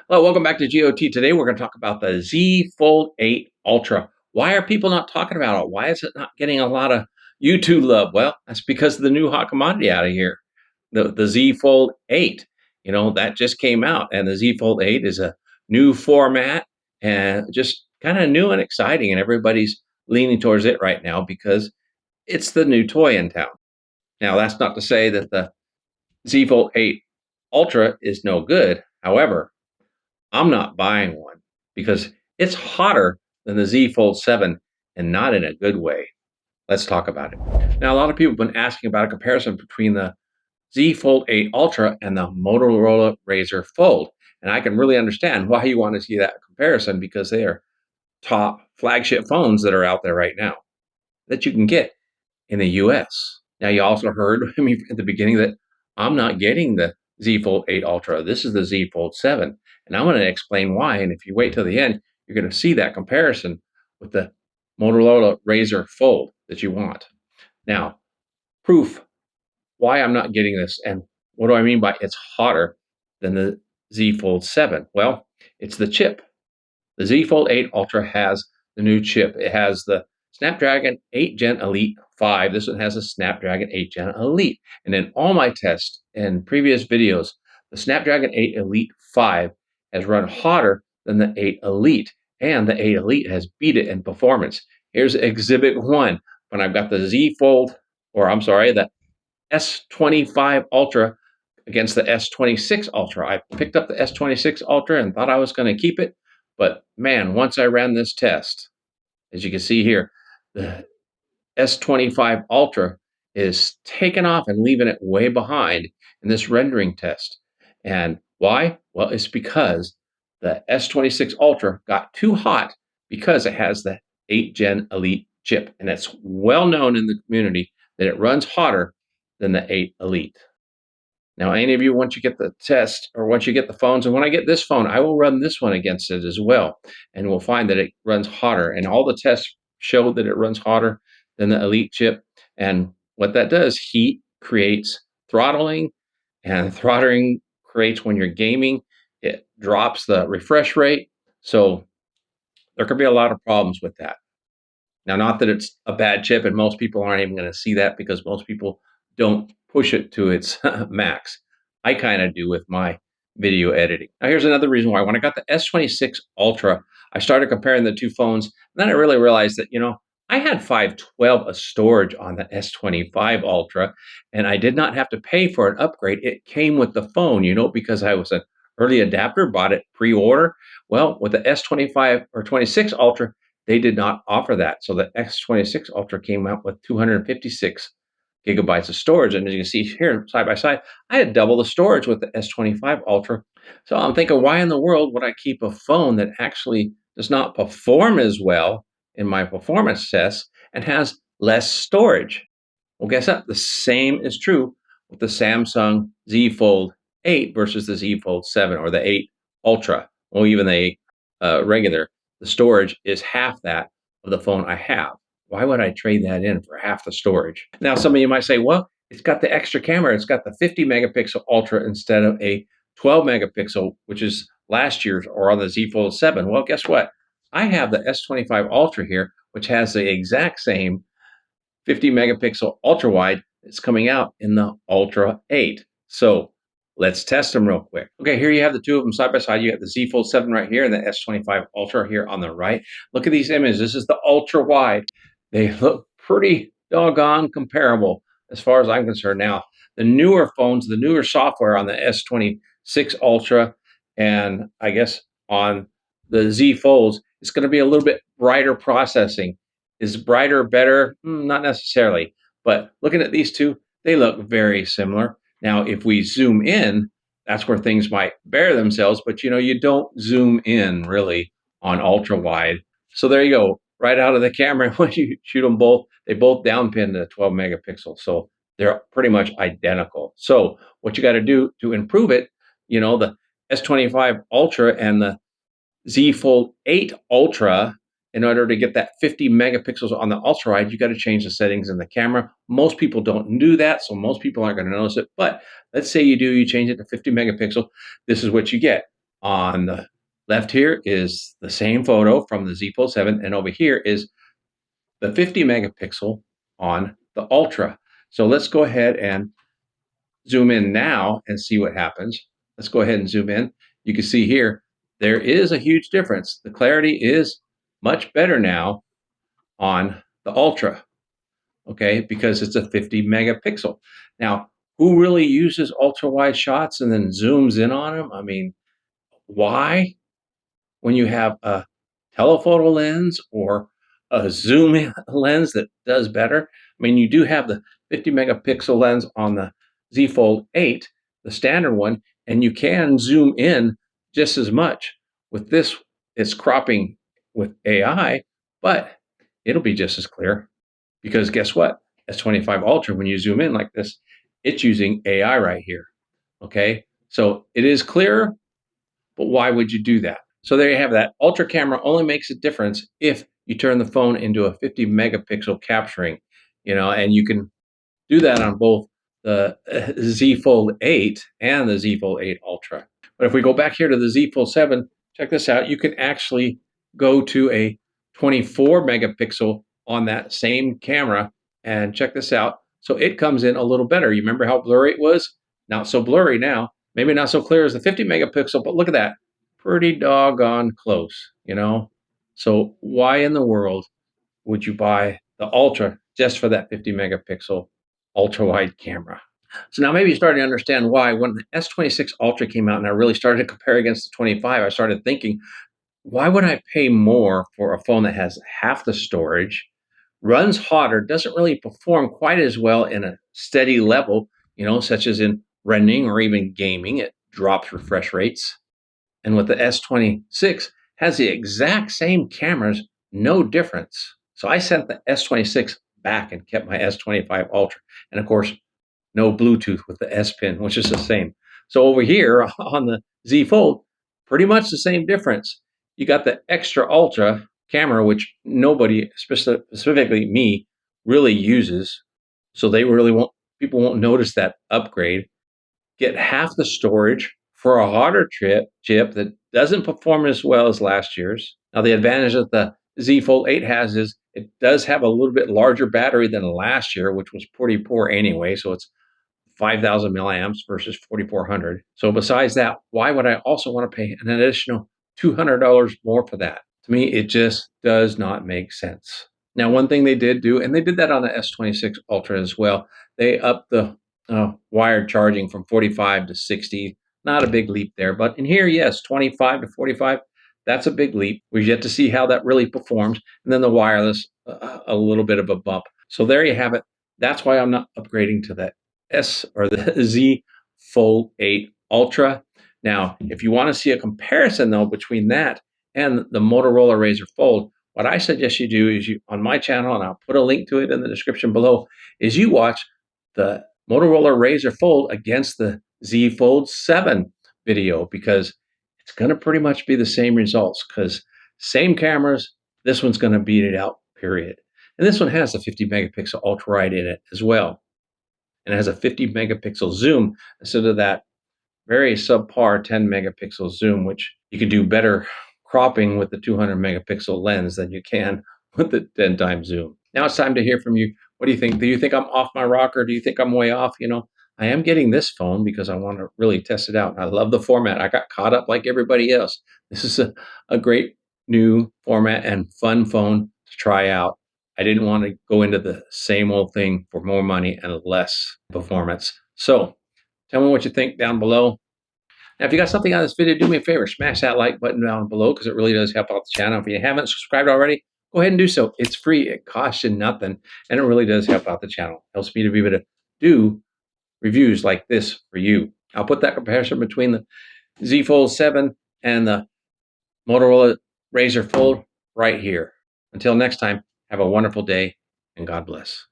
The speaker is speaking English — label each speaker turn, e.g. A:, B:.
A: Hello, welcome back to GOT. Today we're going to talk about the Z Fold 8 Ultra. Why are people not talking about it? Why is it not getting a lot of YouTube love? Well, that's because of the new hot commodity out of here, the Z Fold 8. You know, that just came out, and the Z Fold 8 is a new format and just kind of new and exciting, and everybody's leaning towards it right now because it's the new toy in town. Now, that's not to say that the Z Fold 8 Ultra is no good. However, I'm not buying one because it's hotter than the Z Fold 7 and not in a good way. Let's talk about it. Now, a lot of people have been asking about a comparison between the Z Fold 8 Ultra and the Motorola Razr Fold. And I can really understand why you want to see that comparison because they are top flagship phones that are out there right now that you can get in the US. Now, you also heard me at the beginning that I'm not getting the Z Fold 8 Ultra. This is the Z Fold 7. And I'm going to explain why. And if you wait till the end, you're going to see that comparison with the Motorola Razr Fold that you want. Now, proof why I'm not getting this and what do I mean by it's hotter than the Z Fold 7? Well, it's the chip. The Z Fold 8 Ultra has the new chip. It has the Snapdragon 8 Gen Elite 5. This one has a Snapdragon 8 Gen Elite. And in all my tests and previous videos, the Snapdragon 8 Elite 5 has run hotter than the 8 Elite, and the 8 Elite has beat it in performance. Here's Exhibit 1. When I've got the Z Fold, or I'm sorry, the S25 Ultra against the S26 Ultra. I picked up the S26 Ultra and thought I was going to keep it. But man, once I ran this test, as you can see here, the S25 Ultra is taking off and leaving it way behind in this rendering test. And why? Well, it's because the S26 Ultra got too hot because it has the 8 Gen Elite chip. And it's well known in the community that it runs hotter than the 8 Elite. Now, any of you, once you get the test or once you get the phones, and when I get this phone, I will run this one against it as well. And we'll find that it runs hotter. And all the tests show that it runs hotter than the Elite chip. And what that does, heat creates throttling, and throttling creates when you're gaming, it drops the refresh rate. So there could be a lot of problems with that. Now, not that it's a bad chip, and most people aren't even going to see that because most people don't push it to its max. I kind of do with my video editing. Now, here's another reason why. When I got the S26 Ultra, I started comparing the two phones. And then I really realized that, I had 512 of storage on the S25 Ultra, and I did not have to pay for an upgrade. It came with the phone, because I was an early adapter, bought it pre-order. Well, with the S25 or 26 Ultra, they did not offer that. So the S26 Ultra came out with 256 gigabytes of storage. And as you can see here, side by side, I had double the storage with the S25 Ultra. So I'm thinking, why in the world would I keep a phone that actually does not perform as well in my performance tests and has less storage? Well, guess what? The same is true with the Samsung Z Fold 8 versus the Z Fold 7 or the 8 Ultra, or even the 8 regular. The storage is half that of the phone I have. Why would I trade that in for half the storage? Now, some of you might say, well, it's got the extra camera. It's got the 50 megapixel Ultra instead of a 12 megapixel, which is last year's or on the Z Fold 7. Well, guess what? I have the S25 Ultra here, which has the exact same 50 megapixel ultrawide that's coming out in the Ultra 8. So let's test them real quick. Okay, here you have the two of them side by side. You got the Z Fold 7 right here and the S25 Ultra here on the right. Look at these images. This is the ultra wide. They look pretty doggone comparable as far as I'm concerned. Now, the newer phones, the newer software on the S26 Ultra and I guess on the Z Folds, it's going to be a little bit brighter processing. Is brighter better? Not necessarily. But looking at these two, they look very similar. Now, if we zoom in, that's where things might bear themselves. But, you don't zoom in really on ultra wide. So there you go. Right out of the camera, when you shoot them both, they both downpin to 12 megapixels. So they're pretty much identical. So what you got to do to improve it, the S25 Ultra and the Z Fold 8 Ultra, in order to get that 50 megapixels on the ultra wide, you got to change the settings in the camera. Most people don't do that, so most people aren't going to notice it. But let's say you do, you change it to 50 megapixel. This is what you get. On the left here is the same photo from the Z Fold 7, and over here is the 50 megapixel on the Ultra. So let's go ahead and zoom in now and see what happens. Let's go ahead and zoom in. You can see here, there is a huge difference. The clarity is much better now on the Ultra, okay, because it's a 50 megapixel. Now, who really uses ultra wide shots and then zooms in on them? I mean, why? When you have a telephoto lens or a zoom in lens that does better. I mean, you do have the 50 megapixel lens on the Z Fold 8, the standard one, and you can zoom in just as much. With this, it's cropping with AI, but it'll be just as clear because guess what? S25 Ultra, when you zoom in like this, it's using AI right here. Okay, so it is clearer, but why would you do that? So there you have that. Ultra camera only makes a difference if you turn the phone into a 50 megapixel capturing, and you can do that on both the Z Fold 8 and the Z Fold 8 Ultra. But if we go back here to the Z Fold 7, check this out. You can actually go to a 24 megapixel on that same camera and check this out. So it comes in a little better. You remember how blurry it was? Not so blurry now. Maybe not so clear as the 50 megapixel, but look at that. Pretty doggone close. So why in the world would you buy the Ultra just for that 50 megapixel ultra wide camera? So now maybe you're starting to understand why when the S26 Ultra came out and I really started to compare against the 25, I started thinking, why would I pay more for a phone that has half the storage, runs hotter, doesn't really perform quite as well in a steady level, such as in rendering or even gaming? It drops refresh rates. And with the S26, has the exact same cameras, no difference. So I sent the S26 back and kept my S25 Ultra. And of course, no Bluetooth with the S Pen, which is the same. So over here on the Z Fold, pretty much the same difference. You got the extra ultra camera, which nobody, specifically me, really uses. So people won't notice that upgrade. Get half the storage for a harder chip that doesn't perform as well as last year's. Now, the advantage that the Z Fold 8 has is it does have a little bit larger battery than last year, which was pretty poor anyway. So it's 5,000 milliamps versus 4,400. So besides that, why would I also want to pay an additional $200 more for that? To me, it just does not make sense. Now, one thing they did do, and they did that on the S26 Ultra as well, they upped the wired charging from 45 to 60. Not a big leap there, but in here, yes, 25 to 45, that's a big leap. We've yet to see how that really performs. And then the wireless, a little bit of a bump. So there you have it. That's why I'm not upgrading to that the Z Fold 8 Ultra. Now, if you want to see a comparison though between that and the Motorola Razr Fold, what I suggest you do is on my channel, and I'll put a link to it in the description below, is you watch the Motorola Razr Fold against the Z Fold 7 video, because it's going to pretty much be the same results, because same cameras, this one's going to beat it out, period. And this one has a 50 megapixel ultra wide in it as well. And it has a 50 megapixel zoom instead of that very subpar 10 megapixel zoom, which you can do better cropping with the 200 megapixel lens than you can with the 10 times zoom. Now it's time to hear from you. What do you think? Do you think I'm off my rocker? Do you think I'm way off? I am getting this phone because I want to really test it out. I love the format. I got caught up like everybody else. This is a great new format and fun phone to try out. I didn't want to go into the same old thing for more money and less performance. So tell me what you think down below. Now, if you got something on this video, do me a favor, smash that like button down below because it really does help out the channel. If you haven't subscribed already, go ahead and do so. It's free. It costs you nothing, and it really does help out the channel. It helps me to be able to do reviews like this for you. I'll put that comparison between the Z Fold 7 and the Motorola Razr Fold right here. Until next time, have a wonderful day, and God bless.